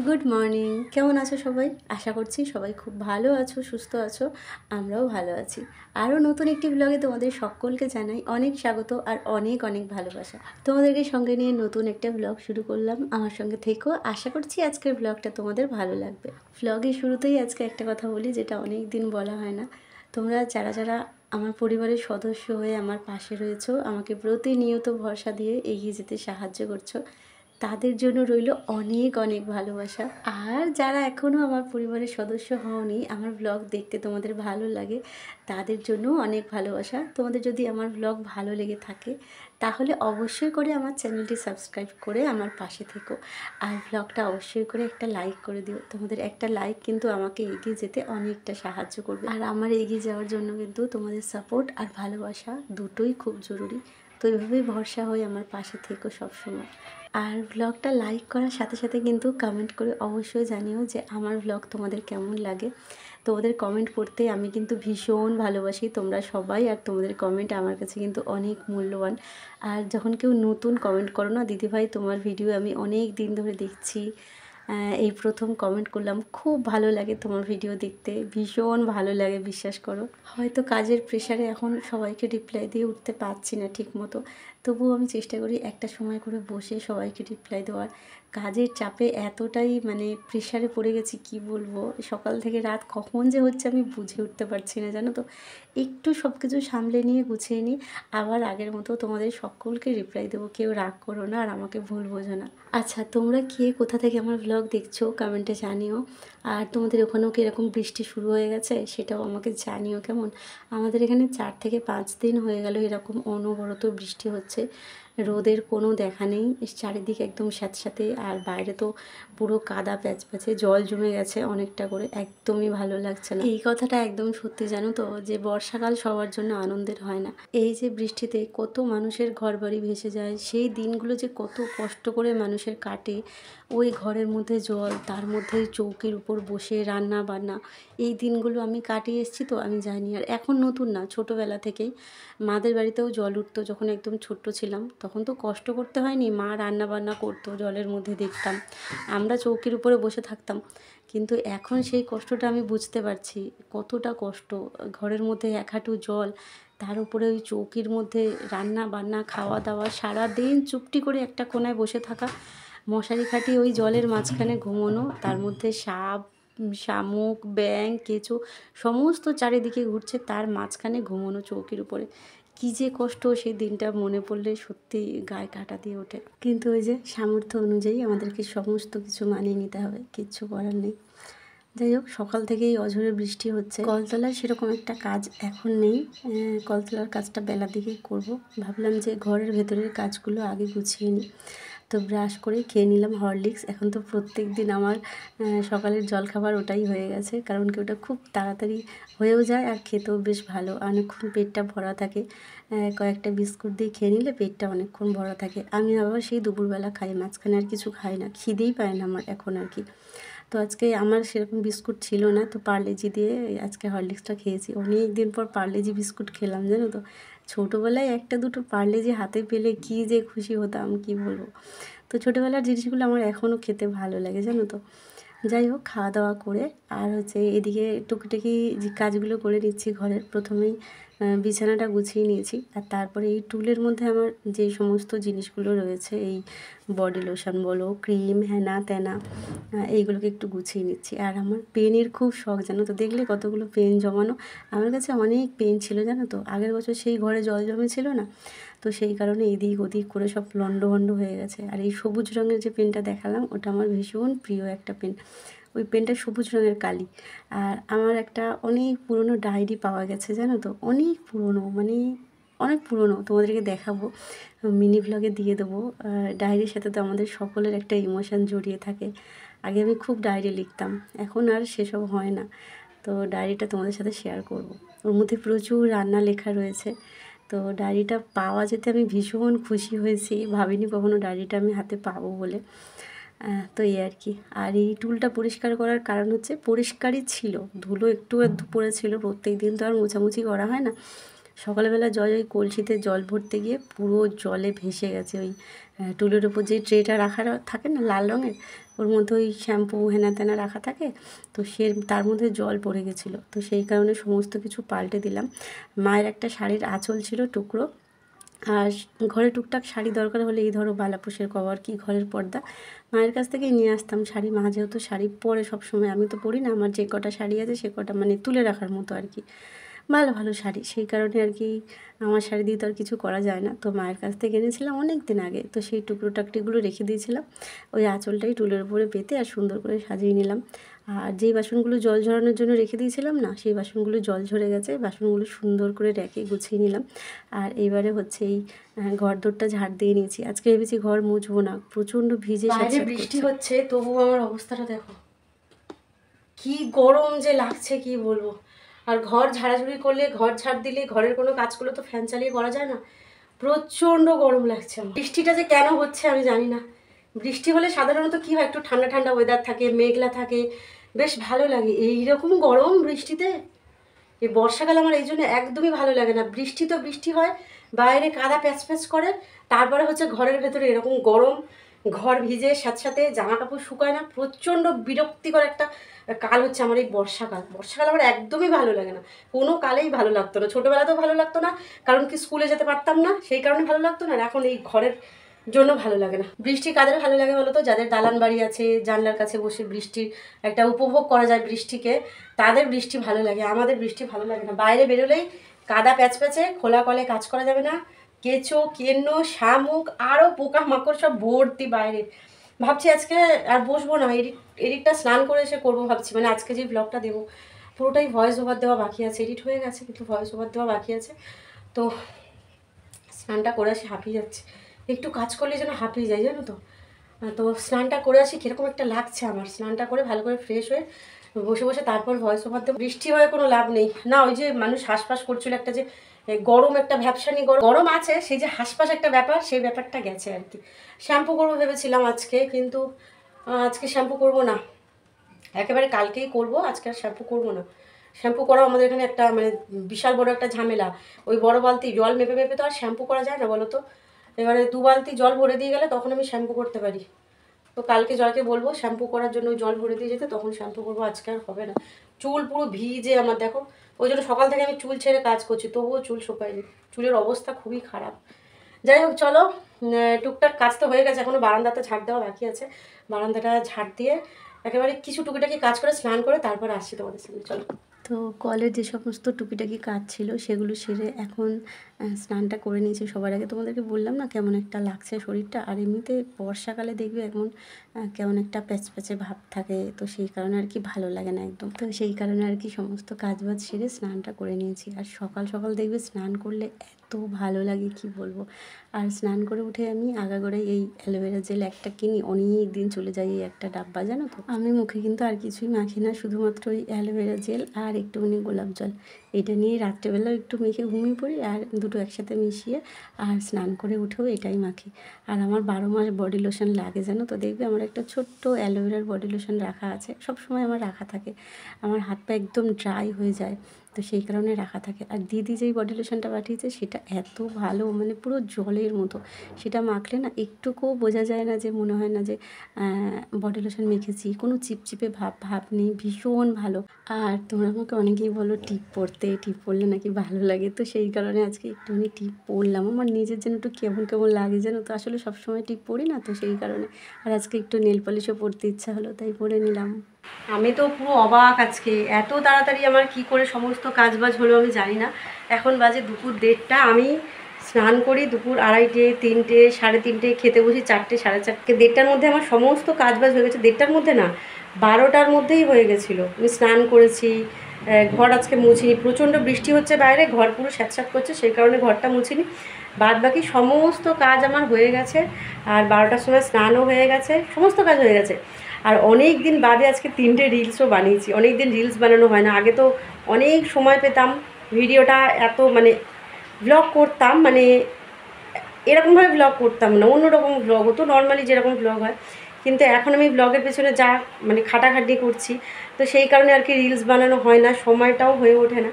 Good morning. কেমন আছো সবাই? আশা করছি সবাই খুব ভালো আছো, সুস্থ আছো। আমরাও ভালো আছি। আরও নতুন একটি ব্লগে তোমাদের সকলকে জানাই অনেক স্বাগত আর অনেক অনেক ভালোবাসা। তোমাদেরকে সঙ্গে নিয়ে নতুন একটা ব্লগ শুরু করলাম। আমার সঙ্গে থেকো। আশা করছি আজকের ব্লগটা তোমাদের ভালো লাগবে। ব্লগের শুরুতেই আজকে একটা কথা বলি, যেটা অনেক দিন বলা হয় না। তোমরা যারা যারা আমার পরিবারের সদস্য হয়ে আমার পাশে রয়েছো, আমাকে প্রতিনিয়ত ভরসা দিয়ে এগিয়ে যেতে সাহায্য করছো, তাদের জন্য রইল অনেক অনেক ভালোবাসা। আর যারা এখনও আমার পরিবারের সদস্য হওনি, আমার ব্লগ দেখতে তোমাদের ভালো লাগে, তাদের জন্য অনেক ভালোবাসা। তোমাদের যদি আমার ব্লগ ভালো লেগে থাকে তাহলে অবশ্যই করে আমার চ্যানেলটি সাবস্ক্রাইব করে আমার পাশে থেকো। আর ব্লগটা অবশ্যই করে একটা লাইক করে দিও। তোমাদের একটা লাইক কিন্তু আমাকে এগিয়ে যেতে অনেকটা সাহায্য করবে। আর আমার এগিয়ে যাওয়ার জন্য কিন্তু তোমাদের সাপোর্ট আর ভালোবাসা দুটোই খুব জরুরি। তো এভাবেই ভরসা হয়ে আমার পাশে থেকো সবসময়। আর ব্লগটা লাইক করার সাথে সাথে কিন্তু কমেন্ট করে অবশ্যই জানিও যে আমার ব্লগ তোমাদের কেমন লাগে। তোমাদের কমেন্ট পড়তে আমি কিন্তু ভীষণ ভালোবাসি, তোমরা সবাই। আর তোমাদের কমেন্ট আমার কাছে কিন্তু অনেক মূল্যবান। আর যখন কেউ নতুন কমেন্ট করো না, দিদিভাই তোমার ভিডিও আমি অনেক দিন ধরে দেখছি, এই প্রথম কমেন্ট করলাম, খুব ভালো লাগে তোমার ভিডিও দেখতে, ভীষণ ভালো লাগে, বিশ্বাস করো। হয়তো কাজের প্রেশারে এখন সবাইকে রিপ্লাই দিয়ে উঠতে পারছি না ঠিক মতো, তবুও আমি চেষ্টা করি একটা সময় করে বসে সবাইকে রিপ্লাই দেওয়ার। কাজের চাপে এতটাই প্রেশারে পড়ে গেছি, কি বলবো, সকাল থেকে রাত কখন যে হচ্ছে আমি বুঝে উঠতে পারছি না, জানো তো। একটু সব কিছু সামলে নিয়ে গুছিয়ে নিই, আবার আগের মতো তোমাদের সকলকে রিপ্লাই দেবো। কেউ রাগ করো না আর আমাকে ভুল বোঝো না। আচ্ছা, তোমরা কে কোথা থেকে আমার ব্লগ দেখছো কমেন্টে জানিও। আর তোমাদের ওখানেও কি এরকম বৃষ্টি শুরু হয়ে গেছে সেটাও আমাকে জানিও কেমন। আমাদের এখানে 4 থেকে 5 দিন হয়ে গেল এরকম অনবরত বৃষ্টি হচ্ছে, রোদের কোনো দেখা নেই, চারিদিকে একদম স্যাঁতস্যাঁতে। আর বাইরে তো পুরো কাদা প্যাচপ্যাচে, জল জমে গেছে অনেকটা করে, একদমই ভালো লাগছে না। এই কথাটা একদম সত্যি, জানো তো, যে বর্ষাকাল সবার জন্য আনন্দের হয় না। এই যে বৃষ্টিতে কত মানুষের ঘরবাড়ি ভেসে যায়, সেই দিনগুলো যে কত কষ্ট করে মানুষের কাটে। ওই ঘরের মধ্যে জল, তার মধ্যে চৌকির উপর বসে রান্না বান্না, এই দিনগুলো আমি কাটিয়ে এসেছি, তো আমি জানি। আর এখন নতুন না, ছোটোবেলা থেকেই মাদের বাড়িতেও জল উঠতো যখন একদম ছোট্ট ছিলাম, তখন তো কষ্ট করতে হয়নি, মা রান্না বান্না করতো, জলের মধ্যে দেখতাম, আমরা চৌকির উপরে বসে থাকতাম। কিন্তু এখন সেই কষ্টটা আমি বুঝতে পারছি, কতটা কষ্ট। ঘরের মধ্যে এক হাঁটু জল, তার উপরে ওই চৌকির মধ্যে রান্না বান্না, খাওয়া দাওয়া, সারাদিন চুপটি করে একটা কোনায় বসে থাকা, মশারি খাটিয়ে ওই জলের মাঝখানে ঘুমোনো, তার মধ্যে সাপ, শামুক, ব্যাঙ, কেঁচো সমস্ত চারিদিকে ঘুরছে, তার মাঝখানে ঘুমোনো চৌকির উপরে। কী যে কষ্ট, সেই দিনটা মনে পড়লে সত্যি গায়ে কাঁটা দিয়ে ওঠে। কিন্তু ওই যে সামর্থ্য অনুযায়ী আমাদেরকে সমস্ত কিছু মানিয়ে নিতে হবে, কিচ্ছু করার নেই। যাই হোক, সকাল থেকেই অঝোরে বৃষ্টি হচ্ছে। কলতলার সেরকম একটা কাজ এখন নেই, কলতলার কাজটা বেলার দিকেই করব। ভাবলাম যে ঘরের ভেতরের কাজগুলো আগে গুছিয়ে নিই। তো ব্রাশ করে খেয়ে নিলাম হরলিক্স। এখন তো প্রত্যেক দিন আমার সকালের জলখাবার ওটাই হয়ে গেছে, কারণ কি ওটা খুব তাড়াতাড়ি হয়েও যায় আর খেতেও বেশ ভালো, অনেকক্ষণ পেটটা ভরা থাকে। কয়েকটা বিস্কুট দিয়ে খেয়ে নিলে পেটটা অনেকক্ষণ ভরা থাকে। আমি আবার সেই দুপুরবেলা খাই, মাঝখানে আর কিছু খাই না, খিদেই পায় না আমার এখন আর কি। তো আজকে আমার সেরকম বিস্কুট ছিল না, তো পার্লেজি দিয়ে আজকে হরলিক্সটা খেয়েছি। অনেক দিন পর পার্লেজি বিস্কুট খেলাম, জানো তো। ছোটোবেলায় একটা দুটো পার্লেজি হাতে পেলে কী যে খুশি হতাম, কি বলবো। তো ছোটোবেলার জিনিসগুলো আমার এখনও খেতে ভালো লাগে, জানো তো। যাই হোক, খাওয়া দাওয়া করে আর হচ্ছে এদিকে টুকিটাকি যে কাজগুলো করে নিচ্ছি ঘরের। প্রথমেই বিছানাটা গুছিয়ে নিয়েছি, আর তারপরে এই টুলের মধ্যে আমার যে সমস্ত জিনিসগুলো রয়েছে, এই বডি লোশন বলো, ক্রিম, হ্যানা ত্যানা, এইগুলোকে একটু গুছিয়ে নিচ্ছি। আর আমার পেনের খুব শখ, জানো তো। দেখলে কতগুলো পেন জমানো, আমার কাছে অনেক পেন ছিল, জানো তো। আগের বছর সেই ঘরে জল জমেছিল না, তো সেই কারণে এদিক ওদিক করে সব লন্ডভন্ড হয়ে গেছে। আর এই সবুজ রঙের যে পেনটা দেখালাম, ওটা আমার ভীষণ প্রিয় একটা পেন। ওই পেনটা সবুজ রঙের কালি। আর আমার একটা অনেক পুরনো ডায়েরি পাওয়া গেছে, জানো তো। অনেক পুরনো, অনেক পুরনো, তোমাদেরকে দেখাবো, মিনি ভ্লগে দিয়ে দেবো। ডায়েরির সাথে তো আমাদের সকলের একটা ইমোশান জড়িয়ে থাকে। আগে আমি খুব ডায়েরি লিখতাম, এখন আর সেসব হয় না। তো ডায়েরিটা তোমাদের সাথে শেয়ার করব। ওর মধ্যে প্রচুর রান্না লেখা রয়েছে। তো ডায়েরিটা পাওয়া যেতে আমি ভীষণ খুশি হয়েছি, ভাবিনি কখনো ডায়েরিটা আমি হাতে পাবো বলে। তো এই আর কি। আর এই টুলটা পরিষ্কার করার কারণ হচ্ছে, পরিষ্কারই ছিল, ধুলো একটু আধটু পড়েছিল, প্রত্যেক দিন তো আর মোছামুছি করা হয় না। সকালবেলা জয় ওই কলসিতে জল ভরতে গিয়ে পুরো জলে ভেসে গেছে। ওই টুলের ওপর যে ট্রেটা রাখা থাকে না লাল রঙের, ওর মধ্যে ওই শ্যাম্পু হেনা তেনা রাখা থাকে, তো তার মধ্যে জল পড়ে গেছিলো। তো সেই কারণে সমস্ত কিছু পাল্টে দিলাম। মায়ের একটা শাড়ির আঁচল ছিল টুকরো, আর ঘরে টুকটাক শাড়ি দরকার হলে এই ধরো বালাপোষের কভার কি ঘরের পর্দা মায়ের কাছ থেকেই নিয়ে আসতাম। শাড়ি মা যেহেতু শাড়ি পরে সবসময়, আমি তো পরি না, আমার যে কটা শাড়ি আছে সে কটা মানে তুলে রাখার মতো আর কি, ভালো ভালো শাড়ি, সেই কারণে আর কি আমার শাড়ি দিয়ে তো আর কিছু করা যায় না। তো মায়ের কাছ থেকে এনেছিলাম অনেক দিন আগে, তো সেই টুকরো টাকটিগুলো রেখে দিয়েছিলাম। ওই আঁচলটাই টুলের উপরে পেতে আর সুন্দর করে সাজিয়ে নিলাম। আর যেই বাসনগুলো জল ঝরানোর জন্য রেখে দিয়েছিলাম না, সেই বাসনগুলো জল ঝরে গেছে, বাসনগুলো সুন্দর করে রেখে গুছিয়ে নিলাম। আর এইবারে হচ্ছে এই ঘর দোরটা ঝাড় দিয়ে নিয়েছি। আজকে ভেবেছি ঘর মুছবো না, প্রচণ্ড ভিজে বাইরে বৃষ্টি হচ্ছে, তবুও আমার অবস্থাটা দেখো কি গরম যে লাগছে কি বলবো। আর ঘর ঝাড়াঝুড়ি করলে, ঘর ঝাড় দিলে, ঘরের কোনো কাজগুলো তো ফ্যান চালিয়ে করা যায় না, প্রচণ্ড গরম লাগছে। বৃষ্টিটা যে কেন হচ্ছে আমি জানি না। বৃষ্টি হলে সাধারণত কী হয়, একটু ঠান্ডা ঠান্ডা ওয়েদার থাকে, মেঘলা থাকে, বেশ ভালো লাগে। এইরকম গরম বৃষ্টিতে, এই বর্ষাকাল আমার এই জন্য একদমই ভালো লাগে না। বৃষ্টি তো বৃষ্টি হয়, বাইরে কাদা প্যাচ প্যাচ করে, তারপরে হচ্ছে ঘরের ভেতরে এরকম গরম, ঘর ভিজে, সাথে সাথে জামা কাপড় শুকায় না, প্রচণ্ড বিরক্তিকর একটা কাল হচ্ছে আমার এই বর্ষাকাল। বর্ষাকাল আমার একদমই ভালো লাগে না, কোনো কালেই ভালো লাগতো না। ছোটোবেলাতেও ভালো লাগতো না, কারণ কি স্কুলে যেতে পারতাম না, সেই কারণে ভালো লাগতো না। আর এখন এই ঘরের জন্য ভালো লাগে না। বৃষ্টি কাদের ভালো লাগে বলো তো? যাদের দালান বাড়ি আছে, জানলার কাছে বসে বৃষ্টির একটা উপভোগ করা যায় বৃষ্টিকে, তাদের বৃষ্টি ভালো লাগে। আমাদের বৃষ্টি ভালো লাগে না। বাইরে বেরোলেই কাদা প্যাচ প্যাচে, খোলা কলে কাজ করা যাবে না, কেঁচো কেন্ন শামুক আরও পোকা মাকড় সব ভর্তি বাইরে। ভাবছি আজকে আর বসবো না, এডিটটা স্নান করে এসে করবো ভাবছি। মানে আজকে যে ব্লগটা দেবো পুরোটাই ভয়েস ওভার দেওয়া বাকি আছে, এডিট হয়ে গেছে কিন্তু ভয়েস ওভার দেওয়া বাকি আছে। তো স্নানটা করে আসি, হাঁপিয়ে যাচ্ছে, একটু কাজ করলে যেন হাঁপিয়ে যায় জানো তো। তো স্নানটা করে আসি, কীরকম একটা লাগছে আমার। স্নানটা করে ভালো করে ফ্রেশ হয়ে বসে বসে তারপর ভয়েস ওভার দেবো। বৃষ্টি হয়ে কোনো লাভ নেই না, ওই যে মানুষ হাঁসফাঁস করছিল, একটা যে গরম একটা ভ্যাপসানি গরম আছে, সেই যে হাঁসফাঁস একটা ব্যাপার, সেই ব্যাপারটা গেছে আর কি। শ্যাম্পু করবো ভেবেছিলাম আজকে, কিন্তু আজকে শ্যাম্পু করবো না, একেবারে কালকেই করবো, আজকে আর শ্যাম্পু করবো না। শ্যাম্পু করা আমাদের এখানে একটা মানে বিশাল বড় একটা ঝামেলা। ওই বড় বালতি জল মেপে মেপে তো আর শ্যাম্পু করা যায় না বলো তো। এবারে 2 বালতি জল ভরে দিয়ে গেলে তখন আমি শ্যাম্পু করতে পারি। তো কালকে জয়কে বলবো শ্যাম্পু করার জন্য জল ভরে দিয়ে যেতে, তখন শ্যাম্পু করবো, আজকে আর হবে না। চুল পুরো ভিজে আমার দেখো, ওই জন্য সকাল থেকে আমি চুল ছেড়ে কাজ করছি, তবুও চুল শুকায়নি, চুলের অবস্থা খুবই খারাপ। যাই হোক চলো, টুকটাক কাজ তো হয়ে গেছে, এখনও বারান্দাতে ঝাড় দেওয়া বাকি আছে। বারান্দাটা ঝাড় দিয়ে একেবারে কিছু টুকিটাকি কাজ করে স্নান করে তারপর আসছি তোমাদের সামনে, চলো। তো কলের যে সমস্ত টুকিটাকি কাজ ছিল সেগুলো সেরে এখন স্নানটা করে নিয়েছি সবার আগে। তোমাদেরকে বললাম না কেমন একটা লাগছে শরীরটা, আর এমনিতে বর্ষাকালে দেখবে এখন কেমন একটা প্যাচপ্যাচে ভাব থাকে, তো সেই কারণে আর কি ভালো লাগে না একদম। তো সেই কারণে আর কি সমস্ত কাজবাজ সেরে স্নানটা করে নিয়েছি। আর সকাল সকাল দেখবে স্নান করলে এত ভালো লাগে কি বলবো। আর স্নান করে উঠে আমি আগাগোড়াই এই অ্যালোভেরা জেল একটা কিনি, অনেক দিন চলে যায় এই একটা ডাব্বা জানো তো। আমি মুখে কিন্তু আর কিছুই মাখি না, শুধুমাত্র ওই অ্যালোভেরা জেল আর একটুখানি গোলাপ জল, এটা নিয়ে রাত্রেবেলাও একটু মেখে ঘুমিয়ে পড়ি, আর দুটো একসাথে মিশিয়ে আর স্নান করে উঠেও এটাই মাখি। আর আমার 12 মাস বডি লোশন লাগে জানো তো। দেখবে আমার একটা ছোট্ট অ্যালোভেরার বডি লোশন রাখা আছে, সব সময় আমার রাখা থাকে। আমার হাত পা একদম ড্রাই হয়ে যায়, তো সেই কারণে রাখা থাকে। আর দিদি যেই বডি লোশনটা পাঠিয়েছে সেটা এত ভালো, মানে পুরো জলের মতো, সেটা মাখলে না একটুকুও বোঝা যায় না যে, মনে হয় না যে বডি লোশন মেখেছি, কোনো চিপচিপে ভাব নেই, ভীষণ ভালো। আর তোমরা আমাকে অনেকেই বলো টিপ পরতে, টিপ পরলে নাকি ভালো লাগে, তো সেই কারণে আজকে একটুখানি টিপ পরলাম। আমার নিজের যেন একটু কেমন কেমন লাগে যেন তো, আসলে সবসময় টিপ পরি না, তো সেই কারণে। আর আজকে একটু নেল পলিশও পরতে ইচ্ছা হলো, তাই পরে নিলাম। আমি তো পুরো অবাক আজকে, এত তাড়াতাড়ি আমার কি করে সমস্ত কাজবাজ হলো আমি জানি না। এখন বাজে দুপুর 1:30, আমি স্নান করি দুপুর 2:30, 3টে, 3:30, খেতে বসি 4টে, 4:30, 1:30টার মধ্যে আমার সমস্ত কাজবাজ হয়ে গেছে। 1:30টার মধ্যে না, 12টার মধ্যেই হয়ে গেছিলো। আমি স্নান করেছি, ঘর আজকে মুছিনি, প্রচণ্ড বৃষ্টি হচ্ছে বাইরে, ঘর পুরো স্যাঁতস্যাঁত করছে, সেই কারণে ঘরটা মুছিনি। বাদ বাকি সমস্ত কাজ আমার হয়ে গেছে, আর 12টার সময় স্নানও হয়ে গেছে, সমস্ত কাজ হয়ে গেছে। আর অনেক দিন বাদে আজকে 3টে রিলসও বানিয়েছি। অনেক দিন রিলস বানানো হয় না, আগে তো অনেক সময় পেতাম, ভিডিওটা এত মানে ব্লগ করতাম, মানে এরকমভাবে ব্লগ করতাম না, অন্যরকম ব্লগ হতো, নর্মালি যেরকম ব্লগ হয়। কিন্তু এখন আমি ব্লগের পেছনে যা মানে খাটাখাটি করছি, তো সেই কারণে আর কি রিলস বানানো হয় না, সময়টাও হয়ে ওঠে না।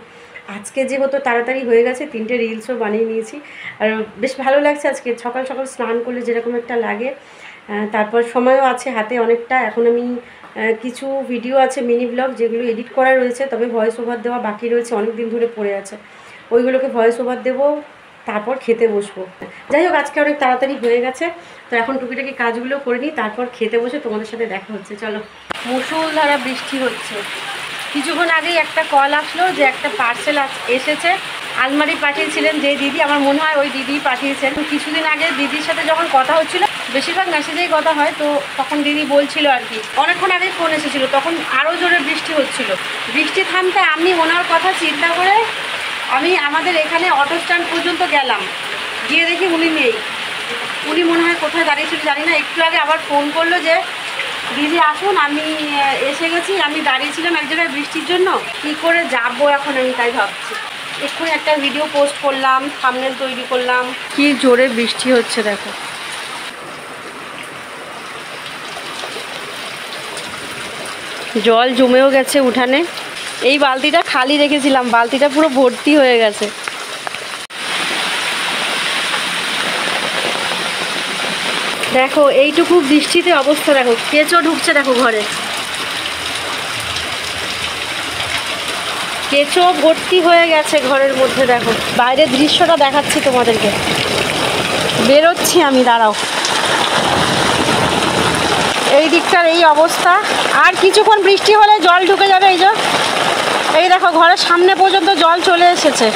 আজকে যেহেতু তাড়াতাড়ি হয়ে গেছে, 3টে রিলসও বানিয়ে নিয়েছি। আর বেশ ভালো লাগছে আজকে সকাল সকাল স্নান করলে যেরকম একটা লাগে। তারপর সময়ও আছে হাতে অনেকটা। এখন আমি কিছু ভিডিও আছে মিনি ব্লগ, যেগুলো এডিট করা রয়েছে, তবে ভয়েস ওভার দেওয়া বাকি রয়েছে, অনেক দিন ধরে পড়ে আছে। ওইগুলোকে ভয়েস ওভার দেবো, তারপর খেতে বসবো। যাই হোক, আজকে অনেক তাড়াতাড়ি হয়ে গেছে, তো এখন টুকিটাকি কাজগুলো করে নিই, তারপর খেতে বসে তোমাদের সাথে দেখা হচ্ছে। চলো। মুষলধারা বৃষ্টি হচ্ছে। কিছুক্ষণ আগেই একটা কল আসলো যে একটা পার্সেল এসেছে। আলমারি পাঠিয়েছিলেন যে দিদি, আমার মনে হয় ওই দিদি পাঠিয়েছেন। কিছুদিন আগে দিদির সাথে যখন কথা হচ্ছিল, বেশিরভাগ মেসেজেই কথা হয়, তো তখন দিদি বলছিল আর কি, অনেকক্ষণ আগে ফোন এসেছিলো, তখন আরও জোরে বৃষ্টি হচ্ছিল। বৃষ্টি থামতে আমি ওনার কথা চিন্তা করে আমি আমাদের এখানে অটো স্ট্যান্ড পর্যন্ত গেলাম, গিয়ে দেখি উনি নেই। উনি মনে হয় কোথায় দাঁড়িয়েছিল জানি না। একটু আগে আবার ফোন করলো যে দিদি আসুন, আমি এসে গেছি, আমি দাঁড়িয়েছিলাম এক জায়গায় বৃষ্টির জন্য, কী করে যাবো এখন আমি তাই ভাবছি। এক্ষুনি একটা ভিডিও পোস্ট করলাম, থাম্বনেল তৈরি করলাম। কি জোরে বৃষ্টি হচ্ছে দেখো। জল জমেও গেছে উঠানে। এই বালতিটা খালি রেখেছিলাম, বালতিটা পুরো ভর্তি হয়ে গেছে। দেখো এইটুকু বৃষ্টিতে অবস্থা দেখো, কেঁচো ঢুকছে দেখো ঘরে, কেঁচো ভর্তি হয়ে গেছে ঘরের মধ্যে। দেখো বাইরের দৃশ্যটা দেখাচ্ছি তোমাদেরকে, বেরোচ্ছি আমি, দাঁড়াও। এই দিকটার এই অবস্থা। আর কিছুক্ষণ বৃষ্টি হলে জল ঢুকে যাবে। এই দেখো ঘরের সামনে পর্যন্ত জল চলে এসেছে।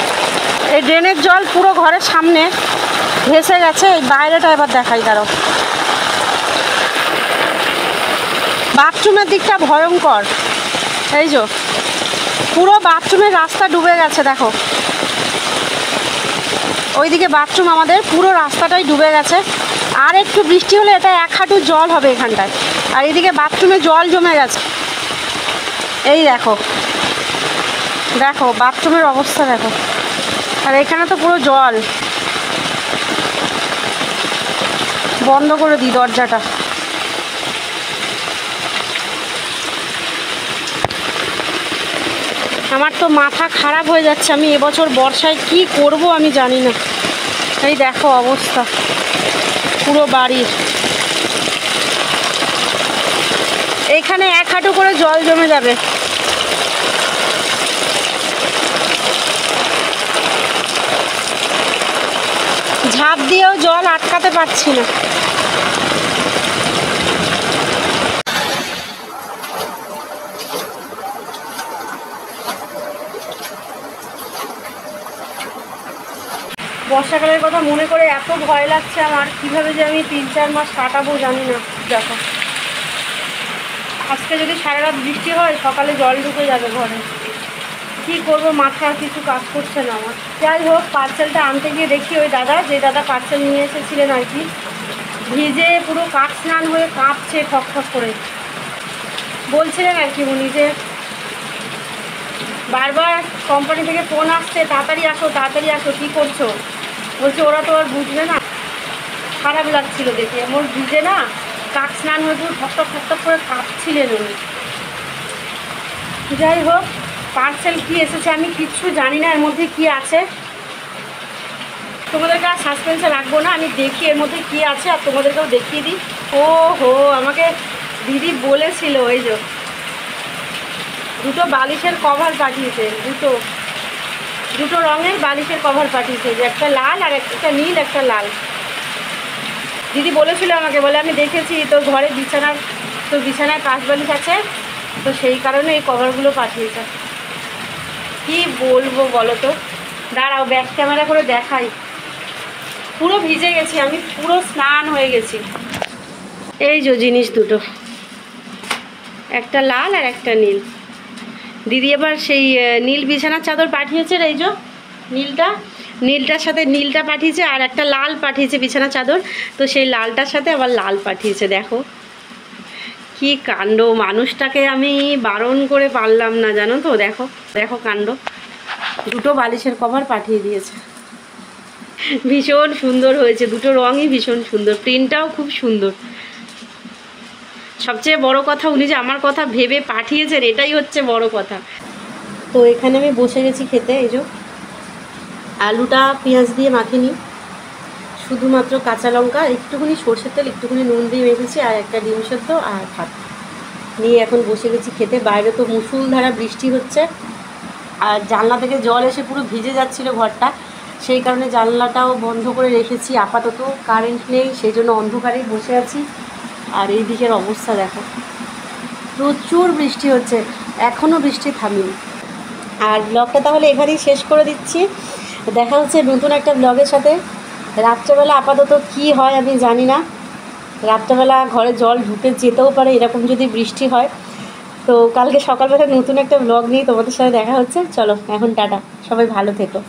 এই ড্রেনের জল পুরো ঘরের সামনে ভেসে গেছে। এই বাইরেটা এবার দেখাই, দাঁড়াও। বাথরুমের দিকটা ভয়ঙ্কর। এই যে পুরো বাথরুমের রাস্তা ডুবে গেছে দেখো। ওইদিকে বাথরুম, আমাদের পুরো রাস্তাটাই ডুবে গেছে। আর একটু বৃষ্টি হলে এটা 1 হাঁটু জল হবে এখানটায়। আর এইদিকে বাথরুমে জল জমে গেছে। এই দেখো, দেখো বাথরুমের অবস্থা দেখো। আর এখানে তো পুরো জল। বন্ধ করে দিই দরজাটা। আমার তো মাথা খারাপ হয়ে যাচ্ছে। আমি এবছর বর্ষায় কি করব আমি জানি না। এই দেখো অবস্থা পুরো বাড়ির। এখানে 1 হাঁটু করে জল জমে যাবে। ঝাঁপ দিয়েও জল আটকাতে পারছি না। বর্ষাকালের কথা মনে করে এত ভয় লাগছে আমার, কীভাবে যে আমি 3-4 মাস কাটাবো জানি না। দেখো আজকে যদি সারা রাত বৃষ্টি হয়, সকালে জল ঢুকে যাবে ঘরে। কি করব, মাথা কিছু কাজ করছে না আমার। যাই হোক, পার্সেলটা আনতে গিয়ে দেখি ওই দাদা, যে দাদা পার্সেল নিয়ে এসেছিলেন আর কি, ভিজে পুরো কাক স্নান হয়ে কাঁপছে ঠকঠক করে। বলছিলেন আর কি উনি যে বারবার কোম্পানি থেকে ফোন আসছে, তাড়াতাড়ি আসো তাড়াতাড়ি আসো, কী করছো। বলছে ওরা তো আর বুঝবে না। খারাপ লাগছিল দেখে, এমন ভিজে না, কাক স্নান হয়ে পুরো ঠকঠক ঠকঠক করে কাঁপছিলেন উনি। যাই হোক, পার্সেল কি এসেছে আমি কিচ্ছু জানি না এর মধ্যে কি আছে। তোমাদেরকে আর সাসপেন্সে রাখবো না, আমি দেখি এর মধ্যে কি আছে আর তোমাদেরকেও দেখিয়ে দিই। ও হো, আমাকে দিদি বলেছিল, এই যে 2টো বালিশের কভার পাঠিয়েছে, দুটো রঙের বালিশের কভার পাঠিয়েছে, যে একটা লাল আর একটা নীল, একটা লাল। দিদি বলেছিল আমাকে, বলে আমি দেখেছি তোর ঘরে বিছানায় কাঁচ বালিশ আছে, তো সেই কারণে এই কভারগুলো পাঠিয়েছে। কি বলবো বলো তো, দাঁড়াও ব্যাক ক্যামেরা করে দেখাই। পুরো ভিজে গেছি আমি, পুরো স্নান হয়ে গেছি। এই যে জিনিস দুটো, একটা লাল আর একটা নীল। দিদি এবার সেই নীল বিছানার চাদর পাঠিয়েছে। এই যে নীলটার সাথে নীলটা পাঠিয়েছে, আর একটা লাল পাঠিয়েছে বিছানা চাদর, তো সেই লালটার সাথে আবার লাল পাঠিয়েছে। দেখো কি কাণ্ড, মানুষটাকে আমি বারণ করে পারলাম না জানো তো। দেখো দেখো কাণ্ড, 2টো বালিশের কভার পাঠিয়ে দিয়েছে। ভীষণ সুন্দর হয়েছে, 2টো রঙই ভীষণ সুন্দর, প্রিন্টটাও খুব সুন্দর। সবচেয়ে বড় কথা, উনি যে আমার কথা ভেবে পাঠিয়েছেন, এটাই হচ্ছে বড় কথা। তো এখানে আমি বসে গেছি খেতে। এই যে আলুটা পেঁয়াজ দিয়ে মাখিনি, শুধুমাত্র কাঁচা লঙ্কা, একটুখানি সরষের তেল, একটুখানি নুন দিয়ে মেখেছি, আর একটা ডিম সেদ্ধ আর ভাত নিয়ে এখন বসে গেছি খেতে। বাইরে তো মুষলধারা বৃষ্টি হচ্ছে, আর জানলা থেকে জল এসে পুরো ভিজে যাচ্ছিলো ঘরটা, সেই কারণে জানলাটাও বন্ধ করে রেখেছি। আপাতত কারেন্ট নেই, সেই জন্য অন্ধকারেই বসে আছি। আর এই দিকের অবস্থা দেখো, প্রচুর বৃষ্টি হচ্ছে, এখনও বৃষ্টি থামেনি। আর ব্লগটা তাহলে এখানেই শেষ করে দিচ্ছি। দেখা হচ্ছে নতুন একটা ব্লগের সাথে। রাত্রেবেলা আপাতত কি হয় আমি জানি না, রাত্রেবেলা ঘরে জল ঢুকে যেতেও পারে এরকম যদি বৃষ্টি হয়। তো কালকে সকালবেলা নতুন একটা ব্লগ নিয়ে তোমাদের সাথে দেখা হচ্ছে। চলো এখন টাটা, সবাই ভালো থেকো।